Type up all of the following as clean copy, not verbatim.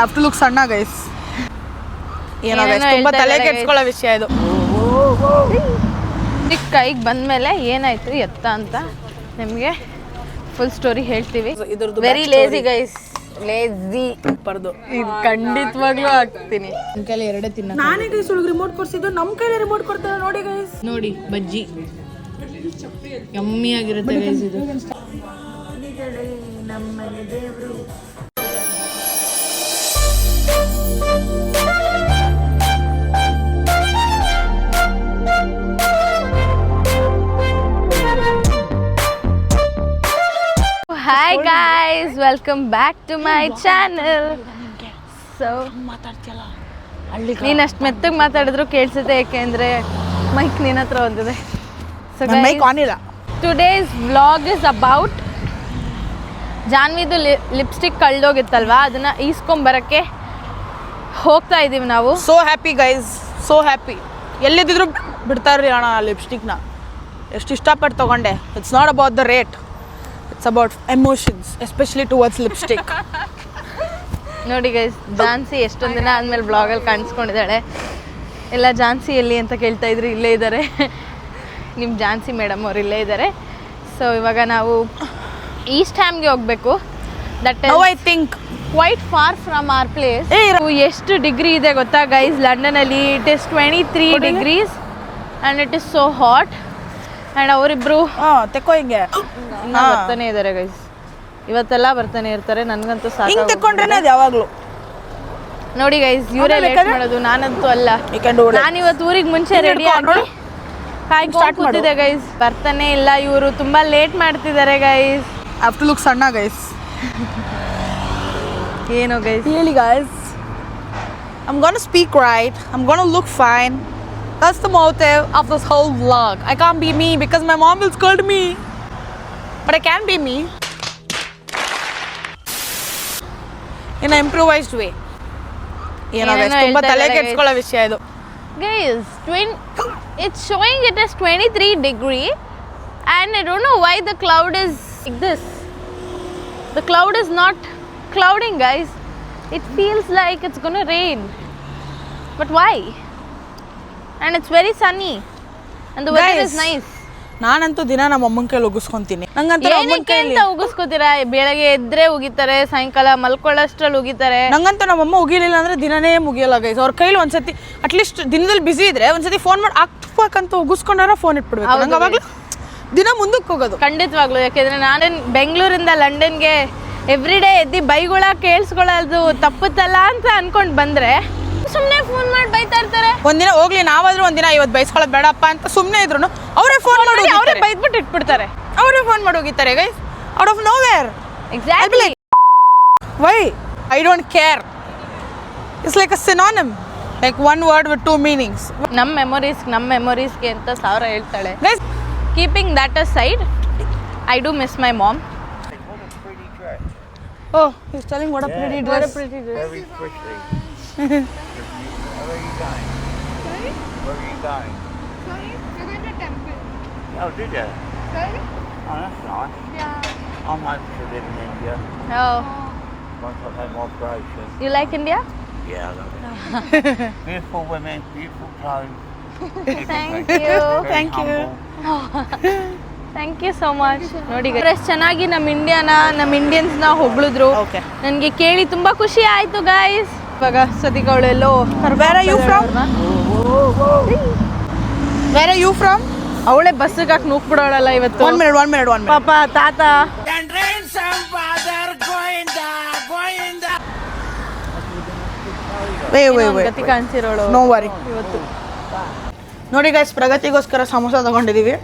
have to look ಸಣ್ಣ guys. ಏನೋ guys ತುಂಬಾ ತಲೆ ಕೆಡ್ಸ್ಕೊಳ್ಳೋ ವಿಷಯ ಇದು. ಚಿಕ್ಕ ಕೈಗೆ ಬಂದ್ಮೇಲೆ ಏನಾಯ್ತು ಎತ್ತ ಅಂತ ನಿಮಗೆ ಫುಲ್ ಸ್ಟೋರಿ ಹೇಳ್ತೀವಿ. ವೆರಿ ಲೇಜಿ ಗೈಸ್, ಲೇಜಿ ಬರ್ದು ಇದು ಖಂಡಿತವಾಗ್ಲೂ ಆಗ್ತೀನಿ. ನನ್ನ ಕೈಲಿ ಎರಡೇ ತಿನ್ನ. ನಾನೇ ಗೈಸ್ ಒಳಗೆ ರಿಮೋಟ್ ಕೊಡ್ಸಿದ್ದು, ನಮ್ಮ ಕೈಲಿ ರಿಮೋಟ್ ಕೊಡ್ತಾರೆ ನೋಡಿ ಗೈಸ್. ನೋಡಿ ಬಜ್ಜಿ ಯಮ್ಮಿ ಆಗಿರುತ್ತೆ ಗೈಸ್ ಇದು. ನಮ್ಮನೆ ದೇವರು Hi guys, welcome back to my channel. So ನೀನು ಅಷ್ಟು ಮೆತ್ತಗೆ ಮಾತಾಡಿದ್ರು ಕೇಳಿಸುತ್ತೆ, ಯಾಕೆಂದರೆ ಮೈಕ್ ನಿನ್ನ ಹತ್ರ ಒಂದಿದೆ. ಸೊ ಮೈಕ್ ಆನ್ ಇಲ್ಲ. ಟುಡೇಸ್ ವ್ಲಾಗ್ ಇಸ್ ಅಬೌಟ್ ಜಾನ್ವಿದು ಲಿಪ್ಸ್ಟಿಕ್ ಕಳ್ದೋಗಿತ್ತಲ್ವಾ, ಅದನ್ನು ಈಸ್ಕೊಂಬರೋಕ್ಕೆ ಹೋಗ್ತಾ ಇದ್ದೀವಿ ನಾವು. So happy guys, so happy. ಎಲ್ಲಿದ್ದಿದ್ರು ಬಿಡ್ತಾರ್ರಿ ಅಣ್ಣ ಲಿಪ್ಸ್ಟಿಕ್ನ. ಎಷ್ಟು ಇಷ್ಟಪಟ್ಟು ತೊಗೊಂಡೆ. It's not about the rate, it's about emotions, especially towards lipstick. ನೋಡಿ ಗೈಸ್, ಜಾನ್ಸಿ ಎಷ್ಟೊಂದು ದಿನ ಆದಮೇಲೆ ಬ್ಲಾಗಲ್ಲಿ ಕಾಣಿಸ್ಕೊಂಡಿದ್ದಾಳೆ. ಎಲ್ಲ ಜಾನ್ಸಿ ಎಲ್ಲಿ ಅಂತ ಕೇಳ್ತಾ ಇದ್ರು, ಇಲ್ಲೇ ಇದ್ದಾರೆ ನಿಮ್ಮ ಜಾನ್ಸಿ ಮೇಡಮ್ ಅವ್ರು ಇಲ್ಲೇ ಇದ್ದಾರೆ. ಸೊ ಇವಾಗ ನಾವು ಈಸ್ಟ್ ಹ್ಯಾಮ್ಗೆ ಹೋಗಬೇಕು. That I think quite far from our place. ಎಷ್ಟು ಡಿಗ್ರಿ ಇದೆ ಗೊತ್ತಾ ಗೈಸ್ ಲಂಡನಲ್ಲಿ? It is 23 degrees and it is so hot. And ಅವರಿಬ್ರು ತೆಕ್ಕೋ ಹಿಂಗೆ ಬರ್ತಾನೆ ಇದ್ದಾರೆ ಗೈಸ್. ಇವತ್ತೆಲ್ಲ ಬರ್ತಾನೆ ಇರ್ತಾರೆ, ನನಗಂತೂ ಸಾಕು. ತೆಕ್ಕೊಂಡ್ರೆ ಅದು ಯಾವಾಗಲೂ ನೋಡಿ ಗೈಸ್, ಇವರೇ ಲೇಟ್ ಮಾಡೋದು, ನಾನಂತೂ ಅಲ್ಲ. ನಾನು ಇವತ್ತು ಊರಿಗೆ ಮುಂಚೆ ರೆಡಿ ಆಗಿ ಕಾಯ್ಕೊಂಡು ಕೂತಿದ್ದೆ ಗೈಸ್. ಬರ್ತಾನೆ ಇಲ್ಲ ಇವರು, ತುಂಬಾ ಲೇಟ್ ಮಾಡ್ತಿದ್ದಾರೆ ಗೈಸ್. ಹ್ಯಾವ್ ಟು ಲುಕ್ ಸಣ್ಣ ಗೈಸ್. ಏನೋ ಗೈಸ್ ಹೇಳಿ guys. I'm gonna speak right, I'm gonna look fine. That's the motive of this whole vlog. I can't be me because my mom will scold me, but I can be me in an improvised way. ಏನೋ guys ತುಂಬಾ ತಲೆ ಕೆಡ್ಸ್ಕೊಳ್ಳೋ ವಿಷಯ ಇದು guys. It's showing it as 23 degree and I don't know why the cloud is like this. The cloud is not clouding guys. It feels like it's gonna rain, but why? And it's very sunny and the weather is nice. ನಾನಂತೂ ದಿನ ನಮ್ಮ ಅಮ್ಮನ ಕೈಲಿ ಉಗಿಸ್ಕೊಂತೀನಿ. ನಂಗಂತೂ ಅಮ್ಮನ ಕೈಲಿ ಉಗಿಸ್ಕೋತೀರಾ? ಬೆಳಗ್ಗೆ ಎದ್ರೆ ಉಗಿತಾರೆ, ಸಾಯಂಕಾಲ ಮಲ್ಕೊಳ್ಳೋಷ್ಟ್ರಲ್ಲಿ ಉಗಿತಾರೆ. ನಂಗಂತೂ ನಮ್ಮಮ್ಮ ಉಗಿಲಿಲ್ಲ ಅಂದ್ರೆ ದಿನನೇ ಮುಗಿಯಲ್ಲ ಗೈಸ್. ಅವ್ರ ಕೈಲಿ ಒಂದ್ಸತಿ ಅಟ್ಲೀಸ್ಟ್ ದಿನದಲ್ಲಿ ಬಿಸಿ ಇದ್ರೆ ಒಂದ್ಸತಿ ಫೋನ್ ಮಾಡಿ ಹಾಕ್ಬೇಕಂತ ಉಗಿಸ್ಕೊಂಡಾರ ಫೋನ್ ಇಟ್ಬಿಡ್ಬೇಕು. ನಂಗೆ ಅವಾಗಲೂ ದಿನ ಮುಂದಕ್ಕೆ ಹೋಗೋದು ಖಂಡಿತವಾಗ್ಲು. ಯಾಕೆಂದ್ರೆ ನಾನೇನು ಬೆಂಗಳೂರಿಂದ ಲಂಡನ್ಗೆ ಎವ್ರಿ ಡೇ ಎದ್ದು ಬೈಗಳ ಕೇಳಿಸ್ಕೊಳ್ಳೋದು ತಪ್ಪುತ್ತಲ್ಲ ಅಂತ ಅನ್ಕೊಂಡು ಬಂದ್ರೆ ಸುಮ್ಮನೆ ಫೋನ್ ಮಾಡಿ ಬೈತಾ ಇರ್ತಾರೆ. ಒಂದಿನ ಹೋಗ್ಲಿ, ನಾವಾದ್ರೂ ಒಂದಿನ ಇವತ್ತು ಬೈಸ್ಕೊಳ್ಳೋದು ಬೇಡಪ್ಪ ಅಂತ ಸುಮ್ಮನೆ ಇದ್ರು ಅವರೇ ಫೋನ್ ಮಾಡಿ ಅವರೇ ಬೈದ್ಬಿಟ್ಟು ಇಟ್ಬಿಡ್ತಾರೆ. ಅವರೇ ಫೋನ್ ಮಾಡಿ ಹೋಗಿತಾರೆ guys, out of nowhere. Exactly. Why I don't care. It's like a synonym, like one word with two meanings. ನಮ್ಮ ಮೆಮೊರೀಸ್ಗೆ ಅಂತ 1000 ಹೇಳ್ತಾಳೆ. Keeping that aside, I do miss my mom. Oh, he's telling what a pretty dress. What a pretty dress. Very pretty. Where are you going? Sorry? Where are you going? Sorry? We're going to temple. Oh, did you? Sorry? Oh, that's nice. Yeah. I'm hoping to live in India Oh, once I've had my operation. you like India? Yeah, I love it. Beautiful women, beautiful clothes. Thank you. Very Thank you. humble. Thank you so much. ನೋಡಿ ಎಷ್ಟು ಚೆನ್ನಾಗಿ ನಮ್ಮ ಇಂಡಿಯನ್ಸ್ನ ಹೊಗಳಿದ್ರು. ನನಗೆ ಕೇಳಿ ತುಂಬಾ ಖುಷಿ ಆಯ್ತು guys. ಇವಾಗ ಸದಿಗಳೆಲ್ಲೋ Where are you from? Where are you from? ಅವಳೇ ಬಸ್ಸಿಗೆ ಹಾಕಿ ನೂಕ್ಬಿಡೋಳಲ್ಲ ಇವತ್ತು. One minute. ಪಾಪ ತಾತ Wait. ಗತಿ ಕಾಣಿಸಿರೋಳು No worry. ಇವತ್ತು. ನೋಡಿ ಗೈಸ್, ಪ್ರಗತಿಗೋಸ್ಕರ ಸಮೋಸ ತಗೊಂಡಿದೀವಿ.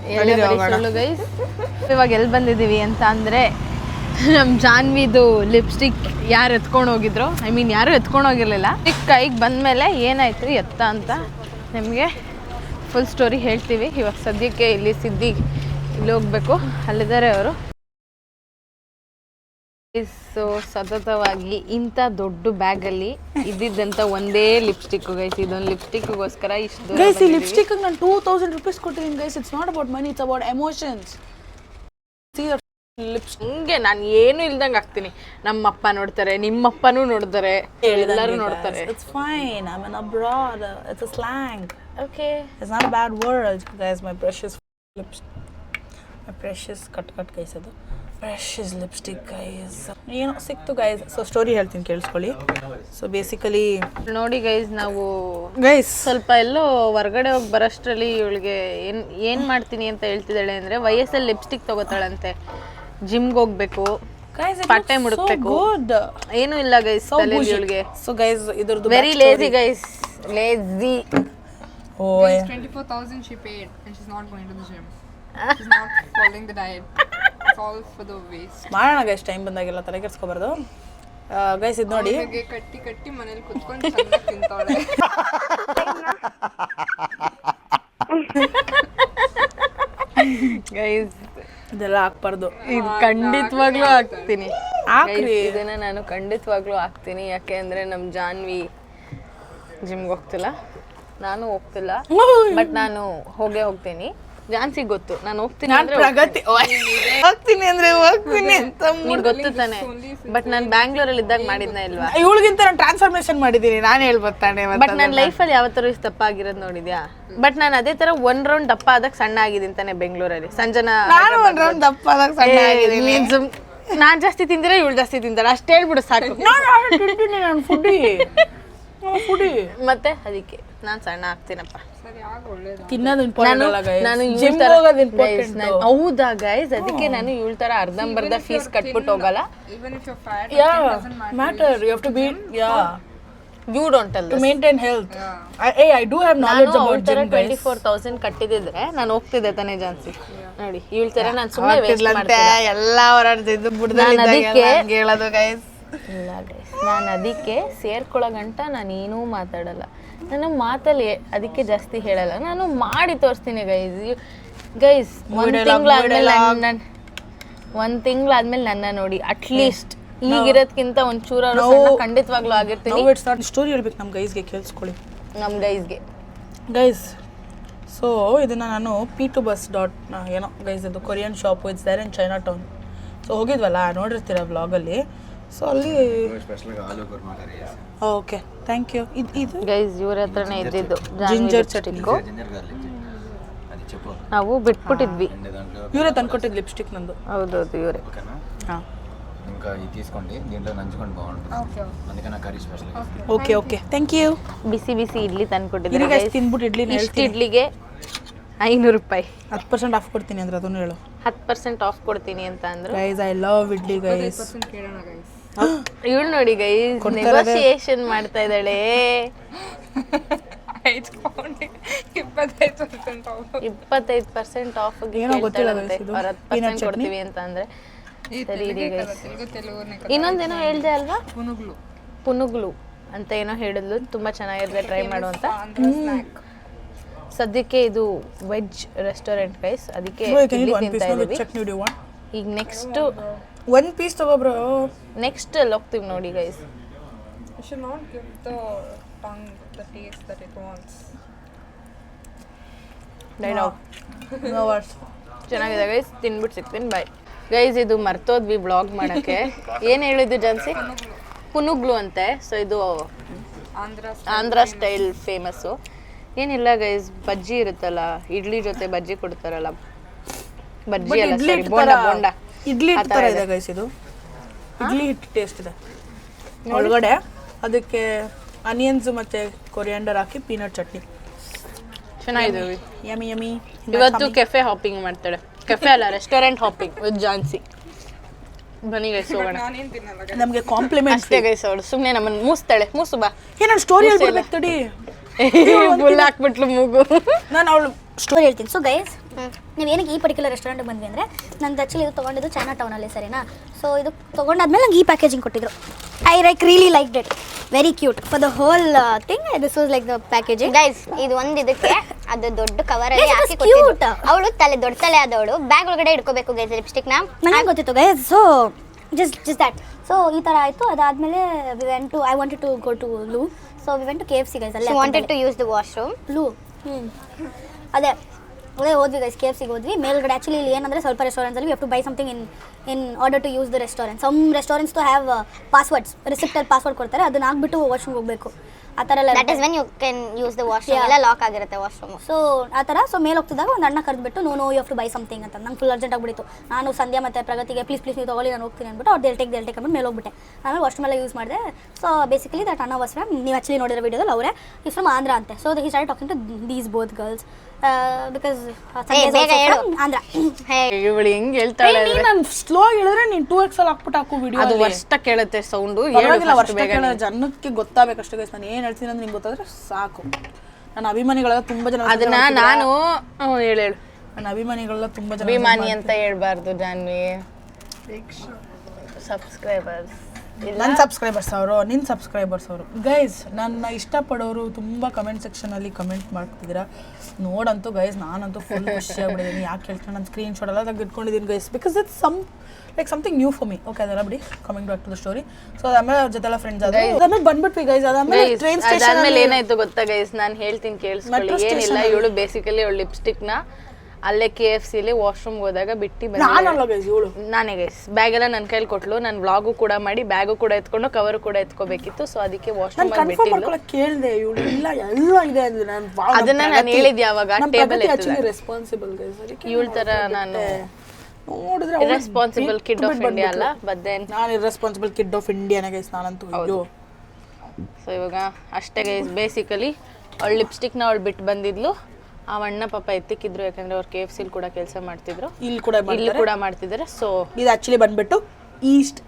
ಗೈಸ್ ಇವಾಗ ಎಲ್ಲಿ ಬಂದಿದ್ದೀವಿ ಅಂತ ಅಂದರೆ, ನಮ್ಮ ಜಾನ್ವಿದು ಲಿಪ್ಸ್ಟಿಕ್ ಯಾರು ಎತ್ಕೊಂಡು ಹೋಗಿದ್ರು, ಯಾರೂ ಎತ್ಕೊಂಡು ಹೋಗಿರಲಿಲ್ಲ. ಚಿಕ್ಕ ಕೈಗೆ ಬಂದಮೇಲೆ ಏನಾಯಿತು ಎತ್ತ ಅಂತ ನಿಮಗೆ ಫುಲ್ ಸ್ಟೋರಿ ಹೇಳ್ತೀವಿ. ಇವಾಗ ಸದ್ಯಕ್ಕೆ ಇಲ್ಲಿ ಇಲ್ಲಿ ಹೋಗಬೇಕು, ಅಲ್ಲಿದ್ದಾರೆ ಅವರು. ಸೊ ಸತತವಾಗಿ ಇಂಥ ದೊಡ್ಡ ಬ್ಯಾಗಲ್ಲಿ ಇದ್ದಿದ್ದಂಥ ಒಂದೇ ಲಿಪ್ಸ್ಟಿಕ್ ಗೈಸ್. ಇದೊಂದು ಲಿಪ್ಸ್ಟಿಕ್ಗೋಸ್ಕರ ಇಷ್ಟು ಗೈಸ್, ಈ ಲಿಪ್ಸ್ಟಿಕ್ ನಾನು 2000 ರೂಪೀಸ್ ಕೊಟ್ಟಿದ್ದೀನಿ guys. It's not about money, it's about emotions. ಹಂಗೆ ನಾನು ಏನು ಇಲ್ದಂಗೆ ಆಗ್ತೀನಿ. ನಮ್ಮಪ್ಪ ನೋಡ್ತಾರೆ, ನಿಮ್ಮಪ್ಪನೂ ನೋಡ್ತಾರೆ, ಎಲ್ಲರೂ ನೋಡ್ತಾರೆ. It's fine. I'm in abroad. It's a slang. Okay. It's not a bad word, guys. My precious lipstick. My precious cut guys ಅದು. Precious lipstick guys. ಏನೋ ಸಿಕ್ತು guys. ಸೊ ಸ್ಟೋರಿ ಹೇಳ್ತೀನಿ ಕೇಳಿಸ್ಕೊಳ್ಳಿ. ಸೊ ಬೇಸಿಕಲಿ ನೋಡಿ ಗೈಸ್, ನಾವು guys ಸ್ವಲ್ಪ ಎಲ್ಲೋ ಹೊರಗಡೆ ಹೋಗಿ ಬರೋಷ್ಟರಲ್ಲಿ ಇವಳಿಗೆ ಏನು ಮಾಡ್ತೀನಿ ಅಂತ ಹೇಳ್ತಿದ್ದಾಳೆ ಅಂದರೆ ವಯಸ್ಸಲ್ಲಿ ಲಿಪ್ಸ್ಟಿಕ್ ತಗೋತಾಳಂತೆ. ಜಿಮ್ಗೆ ಹೋಗ್ಬೇಕು, ಪಾರ್ಟ್ ಟೈಮ್ ಹುಡುಕ್ಬೇಕು. ಏನೂ ಇಲ್ಲ ಗೈಸ್ ತಲೆಯಲ್ಲಿ ಇವಳಿಗೆ. ಸೊ ಗೈಸ್ ಇದ್ರದ್ದು very lazy guys, lazy. Oh, 24,000 she paid and she's not going to the gym. She's not following the diet. It's all for the waste. ಮಾಡೋಣ ಗೈಸ್, ಟೈಮ್ ಬಂದಾಗೆಲ್ಲ ತಲೆ ಕೆಡ್ಸ್ಕೊಬಾರ್ದು. Guys ಇದು ನೋಡಿ, ಹಾಗೆ ಕಟ್ಟಿ ಮನೇಲಿ ಕುತ್ಕೊಂಡು ಚೆನ್ನಾಗಿ ತಿಂತಾಳೆ. ಗೈಸ್ ಇದೆಲ್ಲ ಹಾಕ್ಬಾರ್ದು. ಇದು ಖಂಡಿತವಾಗ್ಲೂ ಹಾಕ್ತೀನಿ. ಹಾಕ್ರಿ. ಇದನ್ನ ನಾನು ಖಂಡಿತವಾಗ್ಲೂ ಹಾಕ್ತೀನಿ. ಯಾಕೆ ಅಂದರೆ ನಮ್ಮ ಜಾನ್ವಿ ಜಿಮ್ಗೆ ಹೋಗ್ತಿಲ್ಲ, ನಾನು ಹೋಗ್ತಿಲ್ಲ, ಬಟ್ ನಾನು ಹೋಗ್ತೀನಿ. ಜಾನ್ಸಿಗೆ ಗೊತ್ತು ನಾನು ಹೋಗ್ತೀನಿ ಅಂದ್ರೆ ಪ್ರಗತಿ ಹೋಗ್ತೀನಿ ಅಂದ್ರೆ ಹೋಗ್ತೀನಿ ಅಂತ ನಿಮ್ಗೆ ಗೊತ್ತು ತಾನೆ. ಬಟ್ ನಾನು ಬ್ಯಾಂಗ್ಳೂರಲ್ಲಿ ಇದ್ದಾಗ ಮಾಡಿದ್ನ ಇಲ್ವಾ? ಇವಳಿಗಿಂತ ನಾನು ಟ್ರಾನ್ಸ್ಫಾರ್ಮೇಶನ್ ಮಾಡಿದ್ದೀನಿ, ನಾನು ಹೇಳ್ಬೋತಾನೆ. ಬಟ್ ನನ್ನ ಲೈಫಲ್ಲಿ ಯಾವತ್ತರೂ ಇಷ್ಟು ದಪ್ಪ ಆಗಿರೋದು ನೋಡಿದ್ಯಾ? ಬಟ್ ನಾನು ಅದೇ ತರ 1 ರೌಂಡ್ ದಪ್ಪ ಆದಾಗ ಸಣ್ಣ ಆಗಿದ್ದೀನಿ ತಾನೆ ಬೆಂಗಳೂರಲ್ಲಿ. ಸಂಜನಾ ನಾನು ಒಂದು ರೌಂಡ್ ದಪ್ಪ ಆದಾಗ ಸಣ್ಣ ಆಗಿದ್ದೀನಿ. ನಾನ್ ಜಾಸ್ತಿ ತಿಂದಿರ ಇವಳು ಜಾಸ್ತಿ ತಿಂತಾಳ ಅಷ್ಟು ಹೇಳ್ಬಿಡು ಸಾಕು. ನಾನು ಫುಡಿ ಮತ್ತೆ ಅದಕ್ಕೆ ನಾನು ಸಣ್ಣ ಆಗ್ತೀನಪ್ಪ. ತಿನ್ನೋದು ಇಂಪಾರ್ಟೆಂಟ್ ಅಲ್ಲ ಗೈಸ್, ನಾನು ಜಿಮ್ ಹೋಗೋದು ಇಂಪಾರ್ಟೆಂಟ್. ಹೌದಾ ಗೈಸ್? ಅದಕ್ಕೆ ನಾನು ಇವಳ ತರ ಅರ್ಧಂಬರ್ಧ ಫೀಸ್ ಕಟ್ಬಿಟ್ಟು ಹೋಗಲ್ಲ. Even if you're fat, yeah it doesn't matter. Matter, you have to be you don't tell to maintain health. I do have knowledge about gym guys. 24,000 ಕಟ್ಟಿದಿದ್ರೆ ನಾನು ಹೋಗ್ತಿದ್ದೆ ತಾನೇ ಜಾನ್ಸಿ. ನೋಡಿ ಇವಳ ತರ ನಾನು ಸುಮ್ಮನೆ ವೇಸ್ಟ್ ಮಾಡ್ತಿಲ್ಲ. ಎಲ್ಲ ಹೊರಡ್ತಿದ್ದು ಬುಡದಲ್ಲಿ ಹೇಳೋದು ಗೈಸ್. ಇಲ್ಲ ಗೈಸ್, ನಾನು ಅದಕ್ಕೆ ಸೇರ್ಕೊಳ್ಳೋ ಗಂಟ ನಾನು ಏನೂ ಮಾತಾಡಲ್ಲ. ನಾನು ಮಾತಲ್ಲಿ ಅದಕ್ಕೆ ಜಾಸ್ತಿ ಹೇಳಲ್ಲ, ನಾನು ಮಾಡಿ ತೋರಿಸ್ತೀನಿ ಗೈಸ್. ಒಂದು ತಿಂಗಳಾದ್ಮೇಲೆ ನನ್ನ ನೋಡಿ ಅಟ್ಲೀಸ್ಟ್ ಈಗಿರೋದ್ಕಿಂತ ಒಂಚೂರು ಖಂಡಿತವಾಗ್ಲೂ ಆಗಿರ್ತೀನಿ. ಸ್ಟೋರಿ ಹೇಳ್ಬೇಕು ನಮ್ಮ ಗೈಸ್ಗೆ, ಕೇಳಿಸ್ಕೊಳ್ಳಿ ನಮ್ಮ ಗೈಸ್ಗೆ. ಗೈಸ್ ಸೊ ಇದನ್ನು ನಾನು P2 bus ಏನೋ ಗೈಸ್, ಅದು Korean shop it's there in Chinatown. So ಹೋಗಿದ್ವಲ್ಲ, ನೋಡಿರ್ತೀರ ವ್ಲಾಗಲ್ಲಿ. ಸೊ ಅಲ್ಲಿ ಓಕೆ ಥ್ಯಾಂಕ್ ಯು. ಇದು ಗೈಸ್ ಇವ್ರ ಹತ್ರನೇ ಇದ್ದಿದ್ದು ಜಿಂಜರ್ ಚಟ್ನಿ. ನಾವು ಬಿಟ್ಬಿಟ್ಟಿದ್ವಿ. ಇವರೇ ತಂದ್ಕೊಟ್ಟಿದ್ದು ಲಿಪ್ಸ್ಟಿಕ್ ನಂದು. ಹೌದೌದು ಇವರೇ. ಹಾಂ ఇంకా ఇది తీసుకోండి, దీంట్లో నంచుకొని బాగుంటుంది, అందుకని curry special. Okay okay thank you. ಬಿಸಿ ಬಿಸಿ ಇಡ್ಲಿ ತಂದ್ಕೊಟ್ಟಿದ್ವಿ. ಇರಿ ಗೈಸ್, ತಿನ್ಬಿಟ್ಟು ಇಡ್ಲಿ ಇಷ್ಟು ಇಡ್ಲಿಗೆ 500 ರೂಪಾಯಿ. 10% ಆಫ್ ಕೊಡ್ತೀನಿ ಅಂದ್ರೆ ಅದನ್ನು ಹೇಳು. 10% ಆಫ್ ಕೊಡ್ತೀನಿ ಅಂತ ಅಂದ್ರು. Guys I love idli guys. ಕೇಳೋಣ guys. ಇವಳು ನೋಡಿ ಗೈಸ್ ನೆಗೋಸಿಯೇಷನ್ ಮಾಡ್ತಾ ಇದ್ದಾಳೆ. 25% ಆಫ್ ಕೊಡ್ತೀವಿ ಅಂತ ಅಂದ್ರೆ ಸರಿ ರೀ ಗೈಸ್. ಇನ್ನೊಂದೇನೋ ಹೇಳ್ದೆ ಅಲ್ವಾ, ಪುನುಗ್ಲು ಅಂತ ಏನೋ ಹೇಳಿದ್ಲು, ತುಂಬಾ ಚೆನ್ನಾಗಿರುತ್ತೆ, ಟ್ರೈ ಮಾಡು ಅಂತ. ಸದ್ಯಕ್ಕೆ ಇದು ವೆಜ್ ರೆಸ್ಟೋರೆಂಟ್ ಗೈಸ್, ಅದಕ್ಕೆ ತಿಂತಾ ಇದೀವಿ. ಈಗ ನೆಕ್ಸ್ಟ್ ಒಂದು ಪೀಸ್ ತಗೋ ಬ್ರೋ. ನೆಕ್ಸ್ಟ್ ಅಲ್ಲಿ ಹೋಗ್ತೀವಿ ನೋಡಿ guys. You should not give the tongue the taste that it wants. ಚೆನ್ನಾಗಿದೆ ಗೈಸ್, ತಿನ್ಬಿಟ್ಟು ಸಿಗ್ತೀನಿ, ಬಾಯ್ ಗೈಸ್. ಇದು ಮರ್ತೋದ್ವಿ ಬ್ಲಾಗ್ ಮಾಡೋಕ್ಕೆ. ಏನು ಹೇಳಿದ್ದು ಜಾನ್ಸಿ? ಪುನುಗ್ಲು ಅಂತೆ. ಸೊ ಇದು ಆಂಧ್ರ ಸ್ಟೈಲ್ ಫೇಮಸ್ಸು. ಏನಿಲ್ಲ ಗೈಸ್, ಬಜ್ಜಿ ಇರುತ್ತಲ್ಲ, ಇಡ್ಲಿ ಜೊತೆ ಬಜ್ಜಿ ಕೊಡ್ತಾರಲ್ಲ, ಬಜ್ಜಿ ಅಲ್ಲ ಸರಿ, ಬೋಂಡ ಬೋಂಡ ಇಡ್ಲಿ ಹಿಟ್ಟು ಥರ ಇದೆ ಗೈಸ್. ಇದು ಇಡ್ಲಿ ಹಿಟ್ಟು ಟೇಸ್ಟ್ ಇದೆ. ಒಳಗಡೆ ಅದಕ್ಕೆ ಆನಿಯನ್ಸ್ ಮತ್ತೆ ಕೊರಿಯಾಂಡರ್ ಹಾಕಿ ಪೀನಟ್ ಚಟ್ನಿ. ಚೆನ್ನಾಗಿದೆ. Yummy yummy. ಇವತ್ತು ಕೆಫೆ ಹಾಪಿಂಗ್ ಮಾಡ್ತಾಳೆ. ಕೆಫೆ ಅಲ್ಲ, ರೆಸ್ಟೋರೆಂಟ್ ಹಾಪಿಂಗ್ ವಿತ್ ಜಾನ್ಸಿ. ಬನ್ನಿ ಗೈಸ್ ಹೋಗೋಣ. ನಾನೇನು ತಿನ್ನಲ್ಲ ನಮಗೆ ಕಾಂಪ್ಲಿಮೆಂಟ್ ಅಷ್ಟೇ ಗೈಸ್. ಅವಳು ಸುಮ್ಮನೆ ನಮ್ಮನ್ನು ಮೂಸ್ತಾಳೆ. ಮೂಸು ಬಾ. ನಾನು ಸ್ಟೋರಿ ಹೇಳ್ಬಿಡ್ಬೇಕು ತಡಿ. ಫುಲ್ ಹಾಕ್ಬಿಟ್ಲು ಮೂಗು. ನಾನು ಅವಳು ಸ್ಟೋರಿ ಹೇಳ್ತೀನಿ. ಸೊ ಗೈಸ್, ನೀವು ಏನಕ್ಕೆ ಈ ಪರ್ಟಿಕ್ಯುಲರ್ ರೆಸ್ಟೋರೆಂಟ್ಗೆ ಬಂದ್ವಿ ಅಂದರೆ, ನಂದು ಆ್ಯಕ್ಚುಲಿ ಇದು ತೊಗೊಂಡಿದ್ದು ಚೈನಾ ಟೌನಲ್ಲಿ, ಸರಿನಾ? ಸೊ ಇದು ತೊಗೊಂಡಾದ್ಮೇಲೆ ನಂಗೆ ಈ ಪ್ಯಾಕೇಜಿಂಗ್ ಕೊಟ್ಟಿದ್ರು. I really liked it, very cute for the whole thing. This was like the packaging. Guys, ಇದು ಒಂದು ಇದಕ್ಕೆ ಅದು ದೊಡ್ಡ ಕವರಲ್ಲಿ ಹಾಕಿ ಕೊಟ್ಟಿದ್ರು. ಅವಳು ದೊಡ್ಡ ತಲೆ ಆದವಳು ಬ್ಯಾಗ್ ಒಳಗಡೆ ಇಟ್ಕೋಬೇಕು ಗೈಸ್ ಲಿಪ್ಸ್ಟಿಕ್ ನ. ನನಗೆ ಗೊತ್ತಿತ್ತು guys. So just that. So ಈ ಥರ ಆಯಿತು. ಅದಾದಮೇಲೆ I wanted to go to loo. So we went to KFC guys. ಅಲ್ಲಿ wanted to use the washroom. Loo ಅದೇ ಹೋದ್ವಿ ಗೈಸ್, KFCಗೆ ಹೋದ್ವಿ. ಮೇಲ್ಗಡೆ ಆ್ಯಕ್ಚುಲಿ ಇಲ್ಲಿ ಏನಂದರೆ ಸ್ವಲ್ಪ ರೆಸ್ಟೋರೆಂಟ್ಸಲ್ಲಿ we have to buy something in in order to use the restaurant. Some restaurants to have passwords, ರಿಸಿಪ್ಟಲ್ಲಿ ಪಾಸ್ವರ್ಡ್ ಕೊಡ್ತಾರೆ, ಅದನ್ನ ಹಾಕ್ಬಿಟ್ಟು ವಾಶ್ರೂಮ್ ಹೋಗಬೇಕು. ಆ ಥರ ಎಲ್ಲ that is when you can use the washroom. ಎಲ್ಲ ಲಾಕ್ ಆಗಿರುತ್ತೆ ವಾಶ್ರೂಮ್. ಸೊ ಆ ಥರ. ಸೊ ಮೇಲೆ ಹೋಗ್ತಿದ್ದಾಗ ಒಂದು ಅಣ್ಣ ಕರೆದ್ಬಿಟ್ಟು no you have to buy something ಅಂತ. ನಂಗೆ ಫುಲ್ ಅರ್ಜೆಂಟ್ ಆಗಿಬಿಟ್ಟಿತ್ತು. ನಾನು ಸಂಧ್ಯಾ ಮತ್ತು ಪ್ರಗತಿಗೆ ಪ್ಲೀಸ್ ನೀವು ತೊಗೊಳ್ಳಿ, ನಾನು ಹೋಗ್ತೀನಿ ಅಂದ್ಬಿಟ್ಟು ಅವ್ರು ದೇಲ್ ಟೇಕ್ ಅಂದ್ಬಿಟ್ಟು ಮೇಲೆ ಹೋಗ್ಬಿಟ್ಟೆ. ಆಮೇಲೆ ವಾಶ್ರೂಮ್ ಎಲ್ಲ ಯೂಸ್ ಮಾಡಿದೆ. ಸೊ ಬೇಸಿಕಲಿ ದಟ್ ಅಣ್ಣ ವಾಸ್ ಫ್ರಮ್, ನೀವು ಆ್ಯಕ್ಚುಲಿ ನೋಡಿರೋ ವಿಡಿಯೋದಲ್ಲಿ ಅವರೇ ಈಸ್ ಫ್ರಮ್ ಆಂಧ್ರ ಅಂತೆ. So he started talking to these both girls because Andhra. ಇವಳು ಹೆಂಗ್ ಹೇಳ್ತಾಳೆ ನಾನು ಸ್ಲೋ ಹೇಳಿದ್ರೆ ನೀನು 2x ಅಲ್ಲಿ ಹಾಕ್ಬಿಟ್ಟು ಹಾಕು ವಿಡಿಯೋ. ಅದು ವರ್ಷ ಕೇಳುತ್ತೆ ಸೌಂಡು. ಜನಕ್ಕೆ ಗೊತ್ತಾಗಬೇಕಷ್ಟೇ ಗೈಸ್. ನಾನು ಏನು ಹೇಳ್ತೀನಿ ಅಂತ ನಿಂಗೆ ಗೊತ್ತಾದ್ರೆ ಸಾಕು. ನನ್ನ ಅಭಿಮಾನಿಗಳೆಲ್ಲ ತುಂಬ ಜನ ಅದನ್ನ ನಾನು ಹೇಳು ನನ್ನ ಅಭಿಮಾನಿಗಳೆಲ್ಲ ತುಂಬ ಜನ ಅಭಿಮಾನಿ ಅಂತ ಹೇಳ್ಬಾರ್ದು ಜಾನ್ವಿ. ಸಬ್ಸ್ಕ್ರೈಬರ್ಸ್ ನನ್ನ ಸಬ್ಸ್ಕ್ರೈಬರ್ಸ್ ಅವರು, ನಿನ್ನ ಸಬ್ಸ್ಕ್ರೈಬರ್ಸ್ ಅವರು. ಗೈಸ್ ನನ್ನ ಇಷ್ಟಪಡೋರು ತುಂಬ ಕಮೆಂಟ್ ಸೆಕ್ಷನಲ್ಲಿ ಕಮೆಂಟ್ ಮಾಡ್ತಿದ್ದೀರಾ. ನೋಡಂತೂ ಗೈಸ್ ನಾನಂತೂ ಫುಲ್ ಖುಷಿ ಆಗ್ಬಿಟ್ಟಿದ್ದೀನಿ. ಯಾಕೆ ಹೇಳ್ತೀನಿ, ನಾನು ಸ್ಕ್ರೀನ್ ಶಾಟ್ ಎಲ್ಲ ತೆಗೆದಿಟ್ಕೊಂಡಿದ್ದೀನಿ guys, because it's something new for me. Okay, ಅದೆಲ್ಲ ಬಿಡಿ, coming back to the story. So ಅದಾದ್ಮೇಲೆ ಅವ್ರ ಜೊತೆಲ್ಲ ಫ್ರೆಂಡ್ಸ್ ಆದ್ರೆ ಅದಾದ್ಮೇಲೆ ಬಂದ್ಬಿಟ್ವಿ ಗೈಸ್. ಅದಾದ್ಮೇಲೆ ಟ್ರೈನ್ ಸ್ಟೇಷನ್ ಅದಾದ್ಮೇಲೆ ಏನಾಯ್ತು ಗೊತ್ತಾ ಗೈಸ್, ನಾನು ಹೇಳ್ತೀನಿ ಕೇಳಿಸ್ಕೊಳ್ಳಿ. ಏನಿಲ್ಲ, ಇವಳು ಬೇಸಿಕಲಿ ಅವಳು ಲಿಪ್ಸ್ಟಿಕ್ನ ಅಲ್ಲೇ KFCಲಿ ವಾಶ್ರೂಮ್ಗೆ ಹೋದಾಗ ಬಿಟ್ಟು ನಾನಲ್ಲ ಗೈಸ್, ಇವಳು ನಾನೇ ಗೈಸ್. ಬ್ಯಾಗ್ ಎಲ್ಲ ನನ್ನ ಕೈಲಿ ಕೊಟ್ಲು. ನಾನು ವ್ಲಾಗು ಕೂಡ ಮಾಡಿ ಬ್ಯಾಗು ಕೂಡ ಎತ್ಕೊಂಡು ಕವರು ಕೂಡ ಎತ್ಕೋಬೇಕಿತ್ತು. ಸೊ ಅದಕ್ಕೆ ವಾಶ್ರೂಮ್ ಅಲ್ಲಿ ಬಿಟ್ಟಿದ್ಲು. ಕೇಳಿದೆ ಇವಳು ಇಲ್ಲ ಎಲ್ಲ ಇದೆ ಅಂದ್ರೆ ಅದನ್ನ ನಾನು ಹೇಳಿದ್ದೆ ಯಾವಾಗ ಟೇಬಲ್ ರೆಸ್ಪಾನ್ಸಿಬಲ್ ಗೈಸ್. ಇವಳ ತರ ನಾನು ನೋಡಿದ್ರೆ ಇರ್ರೆಸ್ಪಾನ್ಸಿಬಲ್ ಕಿಡ್ ಆಫ್ ಇಂಡಿಯಾ ಅಲ್ಲ, ಬಟ್ ದೆನ್ ನಾನು ಇರ್ರೆಸ್ಪಾನ್ಸಿಬಲ್ ಕಿಡ್ ಆಫ್ ಇಂಡಿಯಾನೇ ಗೈಸ್ ನಾನಂತೂ. ಅಯ್ಯೋ. ಸೊ ಇವಾಗ ಅಷ್ಟೇ ಗೈಸ್, ಬೇಸಿಕಲಿ ಅವಳು ಲಿಪ್ಸ್ಟಿಕ್ನ ಅವಳು ಬಿಟ್ಟು ಬಂದಿದ್ಲು. ಆ ಅಣ್ಣ ಪಾಪ ಎತ್ತಿಕ್ಕಿದ್ರು, ಯಾಕಂದ್ರೆ ಅವ್ರು KFCಲಿ ಕೂಡ ಕೆಲಸ ಮಾಡ್ತಿದ್ರು, ಇಲ್ಲಿ ಕೂಡ ಮಾಡ್ತಿದ್ದಾರೆ. ಸೊ ಇದು ಆಕ್ಚುಲಿ ಬಂದ್ಬಿಟ್ಟು ಈಸ್ಟ್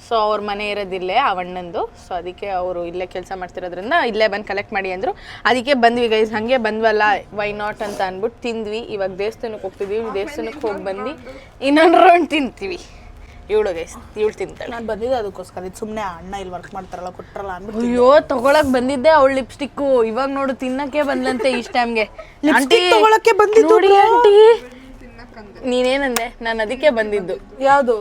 ಸೊ ಅವ್ರ ಮನೆ ಇರೋದಿಲ್ಲೇ ಆ ಅಣ್ಣಂದು. ಸೊ ಅದಕ್ಕೆ ಅವರು ಇಲ್ಲೇ ಕೆಲಸ ಮಾಡ್ತಿರೋದ್ರಿಂದ ಇಲ್ಲೇ ಬಂದು ಕಲೆಕ್ಟ್ ಮಾಡಿ ಅಂದರು. ಅದಕ್ಕೆ ಬಂದ್ವಿ ಗೈಸ್. ಹಾಗೆ ಬಂದ್ವಲ್ಲ, ವೈ ನಾಟ್ ಅಂತ ಅಂದ್ಬಿಟ್ಟು ತಿಂದ್ವಿ. ಇವಾಗ ದೇವಸ್ಥಾನಕ್ಕೆ ಹೋಗ್ತಿದ್ವಿ. ದೇವಸ್ಥಾನಕ್ಕೆ ಹೋಗಿ ಬಂದು ಇನ್ನೊಂದು ರೌಂಡ್ ತಿಂತೀವಿ. ಇವಳು ಗೈಸ್, ಇವಳು ತಿಂತಾಳೆ. ನಾನು ಬಂದಿದ್ದೆ ಅದಕ್ಕೋಸ್ಕರ. ಇದು ಸುಮ್ಮನೆ ಅಣ್ಣ ಇಲ್ಲಿ ವರ್ಕ್ ಮಾಡ್ತಾರಲ್ಲ ಕೊಟ್ರಲ್ಲ ಅಂದ್ಬಿಟ್ಟು. ಅಯ್ಯೋ, ತಗೊಳಕ್ ಬಂದಿದ್ದೆ ಅವಳು ಲಿಪ್ಸ್ಟಿಕ್ಕು. ಇವಾಗ ನೋಡು ತಿನ್ನಕ್ಕೆ ಬಂದ್ಲಂತೆ ಈ ಟೈಮ್ಗೆ. ತಗೊಳಕ್ಕೆ ಬಂದಿದ್ದು ನೋಡಿ ಆಂಟಿ, ನೀನೇನಂದೆ? ನಾನು ಅದಕ್ಕೆ ಬಂದಿದ್ದು. ಯಾವುದು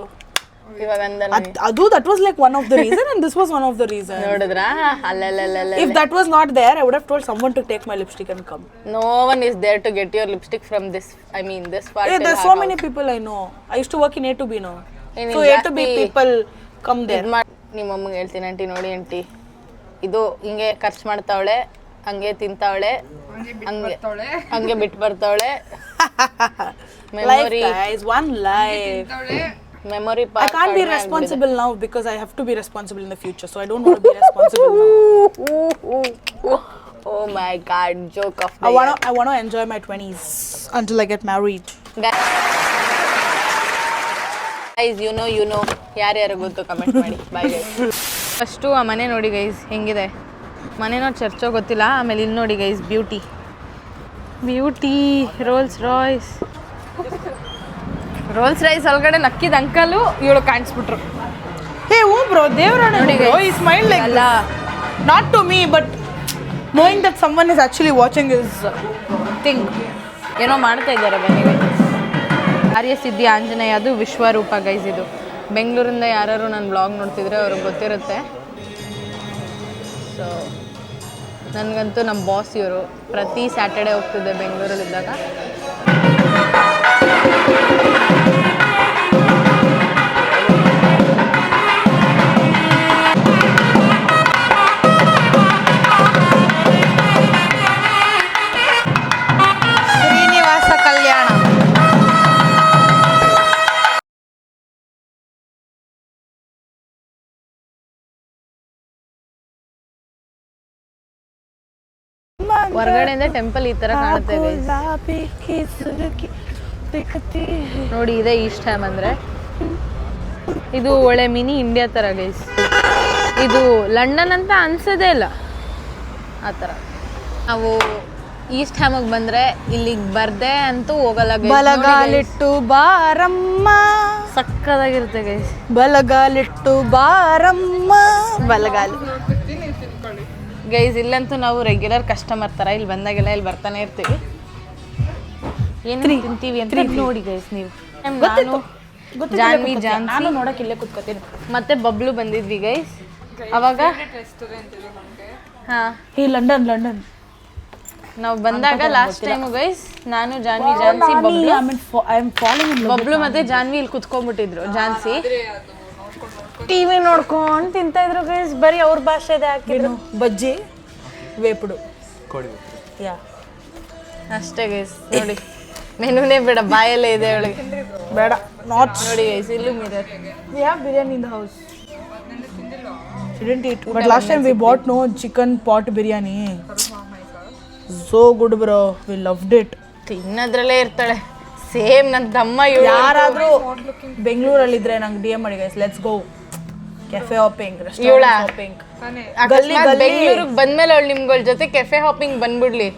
ಇವಾಗ ಅಂದಲ್ಲ ಅದು that was like one of the reason and this was one of the reason. ನೋಡಿದ್ರಾ? ಅಲ್ಲಲ್ಲ. If that was not there, I would have told someone to take my lipstick and come. No one is there to get your lipstick from this. I mean this part. Hey, there's so many people I know. I used to work in A to B now. So A to B people come there. ನಿಮ್ಮ ಅಮ್ಮಗೆ ಹೇಳ್ತೀನಿ aunty, ನೋಡಿ aunty, ಇದು ಹಿಂಗೆ ಖರ್ಚು ಮಾಡ್ತಾವಳೆ, ಹಂಗೆ ತಿಂತಾವಳೆ, ಹಂಗೆ ಬಿಟ್ಟು ಬರ್ತಾವಳೆ. Life guys, one life. Memory I can't be responsible now because I have to be responsible in the future. So I don't want to be responsible now. Oh my god, joke of the year. I want to enjoy my 20s until I get married. Guys, you know, ಯಾರ್ಯಾರು ಗೊತ್ತು comment ಮಾಡಿ. Bye guys. First ಆ ಮನೆ ನೋಡಿ guys ಹೆಂಗಿದೆ. ಮನೆನೋ ಚರ್ಚೋ ಗೊತ್ತಿಲ್ಲ. ಆಮೇಲೆ ಇಲ್ಲಿ ನೋಡಿ ಗೈಸ್, ಬ್ಯೂಟಿ ರೋಲ್ಸ್ ರೈಸ್ ಒಳಗಡೆ ನಕ್ಕಿದ ಅಂಕಲು ಇವಳು ಕಾಣಿಸ್ಬಿಟ್ರು. Hey, oh bro, ದೇವರಾಣೆ ನೋಡಿ bro, he smiled like ಅಲ್ಲ, not to me but knowing that someone is actually watching his thing. ಏನೋ ಮಾಡ್ತಾ ಇದ್ದಾರೆ ಬನ್ನಿ. ಆರ್ಯಸಿದ್ಧಿ ಆಂಜನೇಯ, ಅದು ವಿಶ್ವರೂಪ ಗೈಸ್. ಇದು ಬೆಂಗಳೂರಿಂದ ಯಾರು ನನ್ನ ಬ್ಲಾಗ್ ನೋಡ್ತಿದ್ರೆ ಅವ್ರಿಗೆ ಗೊತ್ತಿರುತ್ತೆ. ಸೊ ನನಗಂತೂ ನಮ್ಮ ಬಾಸ್ ಇವರು ಪ್ರತಿ ಸ್ಯಾಟರ್ಡೆ ಹೋಗ್ತಿದ್ದೆ ಬೆಂಗಳೂರಲ್ಲಿದ್ದಾಗ. ಶ್ರೀನಿವಾಸ ಕಲ್ಯಾಣ. ಹೊರಗಡೆಯಿಂದ ಟೆಂಪಲ್ ಈ ತರ ಕಾಣುತ್ತೆ guys. ನೋಡಿ, ಇದೆ ಈಸ್ಟ್ ಹ್ಯಾಮ್ ಅಂದ್ರೆ. ಇದು ಒಳ್ಳೆ ಮಿನಿ ಇಂಡಿಯಾ ತರ ಗೈಸ್. ಇದು ಲಂಡನ್ ಅಂತ ಅನ್ಸೋದೇ ಇಲ್ಲ ಆ ಥರ. ನಾವು ಈಸ್ಟ್ ಹ್ಯಾಮಿಗೆ ಬಂದರೆ ಇಲ್ಲಿಗೆ ಬರ್ದೆ ಅಂತೂ ಹೋಗಲ್ಲ ಗೈಸ್. ಬಲಗಾಲಿಟ್ಟು ಬಾರಮ್ಮ, ಸಕ್ಕದಾಗಿರುತ್ತೆ ಗೈಸ್. ಬಲಗಾಲಿಟ್ಟು ಬಾರಮ್ಮ. ಬಲಗಾಲಿ ಗೈಸ್, ಇಲ್ಲಂತೂ ನಾವು ರೆಗ್ಯುಲರ್ ಕಸ್ಟಮರ್ ಥರ ಇಲ್ಲಿ ಬಂದಾಗೆಲ್ಲ ಇಲ್ಲಿ ಬರ್ತಾನೆ ಇರ್ತೀವಿ. ಏನು ತಿಂತೀವಿ ಅಂತ ನೋಡಿ ಗೈಸ್ ನೀವು. ನಾನು ಜಾನ್ವಿ ನಾನು ನೋಡಕ್ಕೆ ಇಲ್ಲೇ ಕೂತ್ಕೋತೀನಿ. ಮತ್ತೆ ಬಬ್ಲು ಬಂದಿದ್ವಿ ಗೈಸ್ ಅವಾಗ. ಹಾಂ, ಈ ಲಂಡನ್ ನಾವು ಬಂದಾಗ ಲಾಸ್ಟ್ ಟೈಮ್ ಗೈಸ್ ನಾನು ಜಾನ್ವಿ ಜಾನ್ಸಿ ಬಬ್ಲು ಬಬ್ಲು ಮತ್ತೆ ಜಾನ್ವಿ ಇಲ್ಲಿ ಕುತ್ಕೊಂಡ್ಬಿಟ್ಟಿದ್ರು ಜಾನ್ಸಿ ಟಿವಿ ನೋಡ್ಕೊಂಡು ತಿಂತಾ ಇದ್ರು ಗೈಸ್ ಬರೀ ಅವ್ರ ಭಾಷೆದೇ ಹಾಕಿದ್ರು ಬಜ್ಜಿ ವೇಪುಡು ಯಾ ಅಷ್ಟೇ ಗೈಸ್ ನೋಡಿ ಮೆನುನೇ ಬೇಡ ಬಾಯಲ್ಲೇ ಇದೆ ಅವಳಿಗೆ ಬೇಡ ನಾಟ್ ನೋಡಿ ಗೈಸ್ ಇಲ್ಲೂ mirror we have biryani in the house didn't eat but last time we bought no chicken pot biryani so good bro we loved it ತಿನ್ನೋದ್ರಲ್ಲೇ ಇರ್ತಾಳೆ ಸೇಮ್ ನನ್ನ ತಮ್ಮ ಇವ್ಳು ಯಾರಾದ್ರೂ ಬೆಂಗಳೂರಲ್ಲಿ ಇದ್ರೆ ನಂಗೆ ಡಿ ಎಂ ಮಾಡಿ guys let's go cafe hopping ಇವಳ restaurant hopping ಬೆಂಗಳೂರಿಗೆ ಬಂದ್ಮೇಲೆ ಅವಳು ನಿಮ್ಗಳ ಜೊತೆ ಕೆಫೆ ಹಾಪಿಂಗ್ ಬಂದ್ಬಿಡ್ಲಿ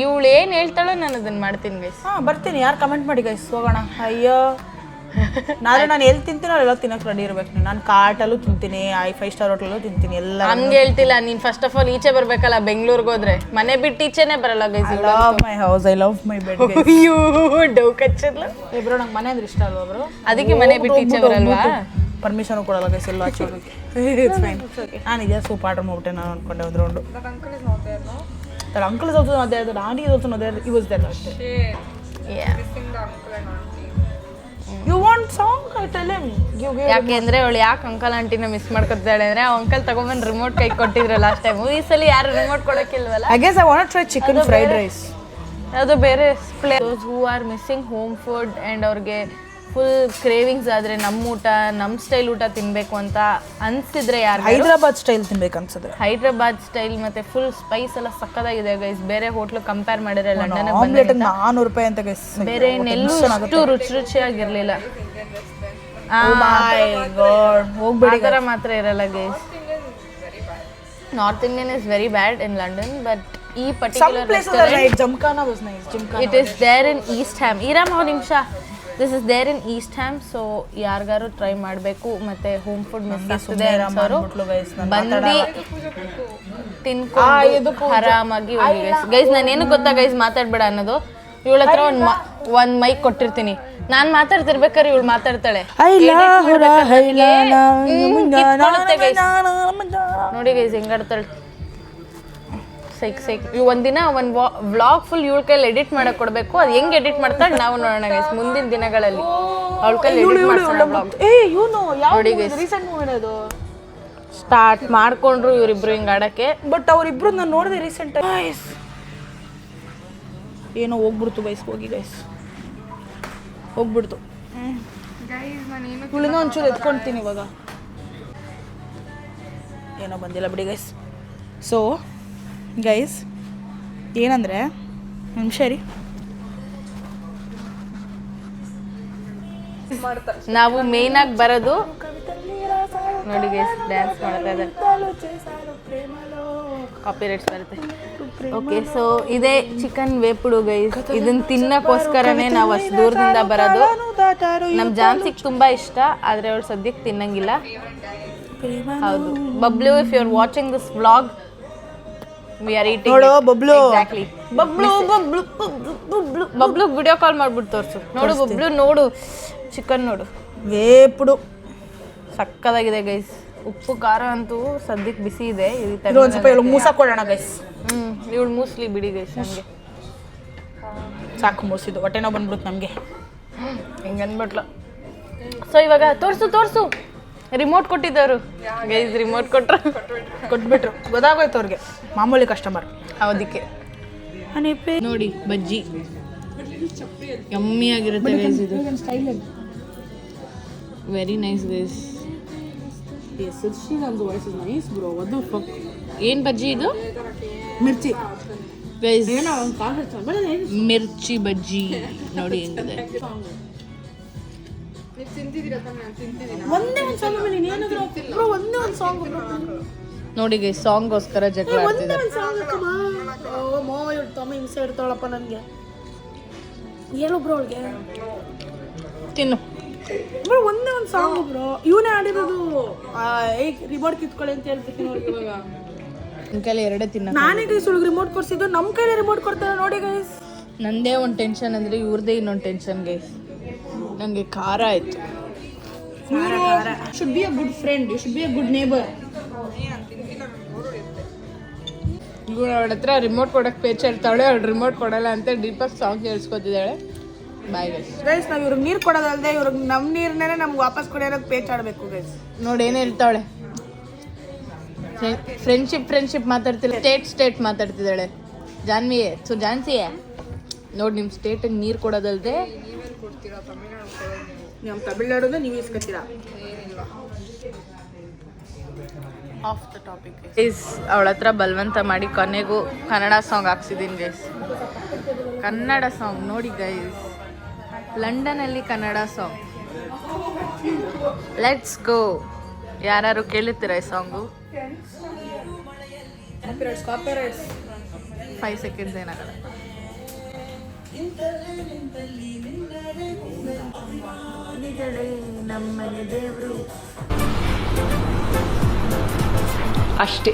ಇವಳು ಏನ್ ಹೇಳ್ತಾಳೋ ನಾನು ಅದನ್ನ ಮಾಡ್ತೀನಿ ಗೈಸ್ ಹಾ ಬರ್ತೀನಿ ಯಾರು ಕಮೆಂಟ್ ಮಾಡಿ ಗೈಸ್ ಹೋಗೋಣ ಅಯ್ಯೋ ನಾನು ಎಲ್ಲಿ ತಿಂತೀನಿ ಅಲ್ಲೆಲ್ಲ ತಿನ್ನಕ್ಕೆ ರೆಡಿ ಇರ್ಬೇಕು ನಾನು ಕಾಟಲ್ಲೂ ತಿಂತೀನಿ 5 ಸ್ಟಾರ್ ಹೋಟೆಲಲ್ಲೂ ತಿಂತೀನಿ ಎಲ್ಲ ಹಂಗೆ ಹೇಳ್ತಿಲ್ಲ ನೀನ್ ಫಸ್ಟ್ ಆಫ್ ಆಲ್ ಈಚೆ ಬರ್ಬೇಕಲ್ಲ ಬೆಂಗಳೂರಿಗೆ ಹೋದ್ರೆ ಮನೆ ಬಿಟ್ಟು ಈಚೆನೆ ಬರಲ್ಲ guys I love my house I love my bed ಅಯ್ಯೋ ಡೌ ಕಚ್ಚಲ್ಲ ಬ್ರೋ ನಂಗೆ ಮನೆ ಅಂದ್ರೆ ಇಷ್ಟ ಅಲ್ವಾ ಬ್ರೋ ಅದಕ್ಕೆ ಮನೆ ಬಿಟ್ಟು ಈಚೆ ಬರಲ್ವಾ ಪರ್ಮಿಷನ್ ಕೊಡಲ್ಲ ಗೈಸ್ ಎಲ್ಲ ಹಚ್ಚೋದಕ್ಕೆ ಇಟ್ಸ್ ಫೈನ್ ನಾನು ಇದೇ ಸೂಪ್ ಆರ್ಡರ್ ಮಾಡ್ಬಿಟ್ಟೆ ನಾನು ಅನ್ಕೊಂಡೆ ಒಂದು round that uncle is also not there, that auntie is also not there, he was there last time. Missing the uncle and auntie. You want song? I tell him. ಯಾಕೆಂದ್ರೆ ಅವಳು ಯಾಕೆ uncle ಆಂಟಿನ miss ಮಾಡ್ಕೊತಾಳೆ ಅಂದ್ರೆ ಆ uncle ತಗೊಂಡ್ಬಂದು remote ಕೈ ಕೊಟ್ಟಿದ್ರು last time ಈ ಸಲ ಯಾರು remote ಕೊಡಕ್ಕಿಲ್ವಲ್ಲ I guess I want to try chicken fried rice. ಅದು ಬೇರೆ those who are missing home food and ಅವ್ರಿಗೆ ಫುಲ್ ಕ್ರೇವಿಂಗ್ಸ್ ಆದ್ರೆ ನಮ್ಮ ಊಟ ನಮ್ಮ ಸ್ಟೈಲ್ ಊಟ ತಿನ್ಬೇಕು ಅಂತ ಅನ್ಸಿದ್ರೆ ಯಾರು ಹೈದರಾಬಾದ್ ಸ್ಟೈಲ್ ತಿನ್ಬೇಕು ಅನ್ಸಿದ್ರೆ ಹೈದರಾಬಾದ್ ಸ್ಟೈಲ್ ಮತ್ತೆ ಫುಲ್ ಸ್ಪೈಸ್ ಎಲ್ಲ ಸಕ್ಕದಾಗಿದೆ ಗೈಸ್ ಬೇರೆ ಹೋಟ್ಲು ಕಂಪೇರ್ ಮಾಡಿದ್ರೆ ಲಂಡನ್ ಆಮ್ಲೆಟ್ ₹400 ಅಂತ ಗೈಸ್ ಬೇರೆ ನೆಲ್ಲೂ ಅಷ್ಟು ರುಚಿಯಾಗಿರ್ಲಿಲ್ಲ ಹೋಗ್ಬೇಡಿ ಥರ ಮಾತ್ರ ಇರಲ್ಲ guys north Indian is very bad in London but ಈ particular restaurant Jamkhana was nice Jamkhana it is there in East Ham ಇರಾಮ್ ಒಂದು ನಿಮಿಷ this is there in East Ham so ಯಾರಿಗಾರು ಟ್ರೈ ಮಾಡಬೇಕು ಮತ್ತೆ ಹೋಮ್ ಫುಡ್ ಮಿಸ್ ಆಗ್ತಿದೆ ಅನ್ಸೋರು ಬಂದು ತಿನ್ಕೊಂಡು ಆರಾಮಾಗಿ ಹೋಗಿ ಗೈಸ್ ನಾನೇನು ಗೊತ್ತಾ ಗೈಸ್ ಮಾತಾಡ್ಬೇಡ ಅನ್ನೋದು ಇವಳ ಹತ್ರ ಒಂದ್ ಮೈಕ್ ಕೊಟ್ಟಿರ್ತೀನಿ ನಾನ್ ಮಾತಾಡ್ತಿರ್ಬೇಕಾದ್ರೆ ಇವಳು ಮಾತಾಡ್ತಾಳೆ ನೋಡಿ ಗೈಸ್ ಹೆಂಗಾಡ್ತಾಳೆ ಸೈಕ್ ಒಂದಿನ ಒಂದು ವ್ಲಾಗ್ ಫುಲ್ ಇವಳ ಕೈಲಿ ಎಡಿಟ್ ಮಾಡಕ್ ಕೊಡ್ಬೇಕು ಅದು ಹೆಂಗ್ ಎಡಿಟ್ ಮಾಡ್ತಾಳೆ ನಾವು ನೋಡೋಣ ಗೈಸ್ ಮುಂದಿನ ದಿನಗಳಲ್ಲಿ ಅವಳ ಕೈಲಿ ಎಡಿಟ್ ಮಾಡ್ತಾಳೆ ಸ್ಟಾರ್ಟ್ ಮಾಡ್ಕೊಂಡ್ರು ಇವ್ರಿಬ್ರು ಹಿಂಗ್ ಆಡಕ್ಕೆ ಬಟ್ ಅವರಿಬ್ರು ನಾನು ನೋಡಿದೆ ರೀಸೆಂಟ್ ಏನೋ ಹೋಗ್ಬಿಡ್ತು ಗೈಸ್ ಹೋಗಿ ಗೈಸ್ ಹೋಗ್ಬಿಡ್ತು ಇವಳಿನ ಒಂಚೂರು ಎತ್ಕೊಳ್ತೀನಿ ಇವಾಗ ಏನೋ ಬಂದಿಲ್ಲ ಬಿಡಿ ಗೈಸ್ ಸೊ ಗೈಸ್ ಏನಂದರೆ ನಿಮಿಷ ರೀ ನಾವು ಮೇನ್ ಆಗಿ ಬರೋದು ನೋಡಿ ಗೈಸ್ ಡ್ಯಾನ್ಸ್ ಮಾಡ್ತಾ ಇದ್ದಾರೆ ಕಾಪಿರೈಟ್ಸ್ ಬರುತ್ತೆ ಓಕೆ ಸೊ ಇದೇ ಚಿಕನ್ ವೇಪುಡು ಗೈಸ್ ಇದನ್ನ ತಿನ್ನಕ್ಕೋಸ್ಕರನೇ ನಾವು ಅಷ್ಟು ದೂರದಿಂದ ಬರೋದು ನಮ್ಮ ಜಾನ್ಸಿಗೆ ತುಂಬಾ ಇಷ್ಟ ಆದ್ರೆ ಅವ್ರು ಸದ್ಯಕ್ಕೆ ತಿನ್ನಂಗಿಲ್ಲ ಹೌದು Bablu if you are watching this vlog we are eating ನೋಡು Bablu exactly Bablu Bablu Bablu video call ಮಾಡ್ಬಿಟ್ಟು ತೋರಿಸು ನೋಡು ಬಬ್ಲು ನೋಡು ಚಿಕನ್ ನೋಡು ವೇಪುಡು ಸಕ್ಕದಾಗಿದೆ ಗೈಸ್ ಉಪ್ಪು ಖಾರ ಅಂತೂ ಸದ್ಯಕ್ಕೆ ಬಿಸಿ ಇದೆ ಒಂದು ಸ್ವಲ್ಪ ಇವಳು ಮೂಸ ಕೊಡೋಣ ಗೈಸ್ ಇವಳು ಮೂಸ್ಲಿ ಬಿಡಿ ಗೈಸ್ ನನಗೆ ಸಾಕು ಮೂಸಿದ್ದು ಹೊಟ್ಟೆನೋ ಬಂದ್ಬಿಡುತ್ತೆ ನಮಗೆ ಹಿಂಗೆ ಅಂದ್ಬಿಟ್ಲು ಸೊ ಇವಾಗ ತೋರಿಸು ರಿಮೋಟ್ ಕೊಟ್ಟಿದ್ದವರು ಗೈಸ್ ರಿಮೋಟ್ ಕೊಟ್ಬಿಟ್ರು ಗೊತ್ತಾಗೋಯ್ತು ಅವ್ರಿಗೆ ಮಾಮೂಲಿ ಕಸ್ಟಮರ್ ಅದಕ್ಕೆ ನೋಡಿ ಬಜ್ಜಿ ಯಮ್ಮಿ ಆಗಿರುತ್ತೆ ಗೈಸ್ ಇದು ವೆರಿ ನೈಸ್ ಗೈಸ್ ಏನ್ ಬಜ್ಜಿ ಇದು ಮಿರ್ಚಿ ಗೈಸ್ ಮಿರ್ಚಿ ಬಜ್ಜಿ ನೋಡಿ ಹೆಂಗಿದೆ ಒಂದೇ ಒಂದು ಸಾಂಗ್ ಮೇಲೆ ಏನಾದ್ರು ಒಂದೇ ಒಂದು ಸಾಂಗ್ ನೋಡಿ ಗೈಸ್ ಸಾಂಗ್ಗೋಸ್ಕರ ಜಗಳ ಆಡ್ತಿದ್ದಾರೆ ತಮ್ಮ ಹಿಂಸೆ ಇಡ್ತಾಳಪ್ಪ ನನಗೆ ಹೇಳು ಬ್ರೋ ಅವಳಿಗೆ ತಿನ್ನು ಬ್ರೋ ಒಂದೇ ಒಂದು ಸಾಂಗ್ ಬ್ರೋ ಇವನೇ ಆಡಿರೋದು ರಿಮೋಟ್ ಕಿತ್ಕೊಳ್ಳಿ ಅಂತ ಹೇಳ್ತೀನಿ ಇವಾಗ ನನ್ನ ಕೈಲಿ ಎರಡೇ ತಿನ್ನ ನಾನೇ ಗೈಸ್ ಒಳಗೆ ರಿಮೋಟ್ ಕೊಡ್ಸಿದ್ದು ನಮ್ಮ ಕೈಲಿ ರಿಮೋಟ್ ಕೊಡ್ತಾರೆ ನೋಡಿ ಗೈಸ್ ನಂದೇ ಒಂದು ಟೆನ್ಷನ್ ಅಂದರೆ ಇವ್ರದೇ ಇನ್ನೊಂದು ಟೆನ್ಷನ್ ಗೈಸ್ ನನಗೆ ಖಾರ ಆಯಿತು should be a good friend you should be a good neighbour ಇವಳು ಅವಳ ಹತ್ರ ರಿಮೋಟ್ ಕೊಡೋಕೆ ಪೇಚಾಡ್ತಾಳೆ, ಅವಳು ರಿಮೋಟ್ ಕೊಡಲ್ಲ ಅಂತ ಡೀಪಾಗಿ ಸಾಂಗ್ ಕೇಳಿಸ್ಕೊತಿದ್ದಾಳೆ. Bye guys. ಗೈಸ್ ನಾವು ಇವ್ರಿಗೆ ನೀರು ಕೊಡೋದಲ್ಲದೆ ಇವ್ರಿಗೆ ನಮ್ಮ ನೀರನ್ನೇ ನಮ್ಗೆ ವಾಪಸ್ ಕೊಡೋಕ್ಕೆ ಪೇಚಾಡಬೇಕು ಗೈಸ್. ನೋಡಿ ಏನು ಹೇಳ್ತಾಳೆ, ಫ್ರೆಂಡ್ಶಿಪ್ ಮಾತಾಡ್ತಿಲ್ಲ, ಸ್ಟೇಟ್ ಮಾತಾಡ್ತಿದ್ದಾಳೆ. ಜಾನ್ವಿಯೇ ಜಾನ್ಸಿಯೇ ನೋಡಿ, ನಿಮ್ಮ ಸ್ಟೇಟಿಗೆ ನೀರು ಕೊಡೋದಲ್ಲದೆ ನಮ್ಮ ತಮಿಳ್ನಾಡನ್ನ ನೀವು ಇಸ್ಕೊತೀರಾ. Off the topic guys. ಅವಳ ಹತ್ರ ಬಲವಂತ ಮಾಡಿ ಕೊನೆಗೂ ಕನ್ನಡ ಸಾಂಗ್ ಹಾಕ್ಸಿದ್ದೀನಿ ಗೈಸ್. ಕನ್ನಡ ಸಾಂಗ್ ನೋಡಿ ಗೈಸ್, ಲಂಡನಲ್ಲಿ ಕನ್ನಡ ಸಾಂಗ್. Let's go. ಯಾರು ಕೇಳುತ್ತೀರಾ ಈ ಸಾಂಗು? 5 ಸೆಕೆಂಡ್ಸ್ ಏನಾಗಲ್ಲ. ನಮ್ಮನೆ ದೇವರು ಅಷ್ಟೇ.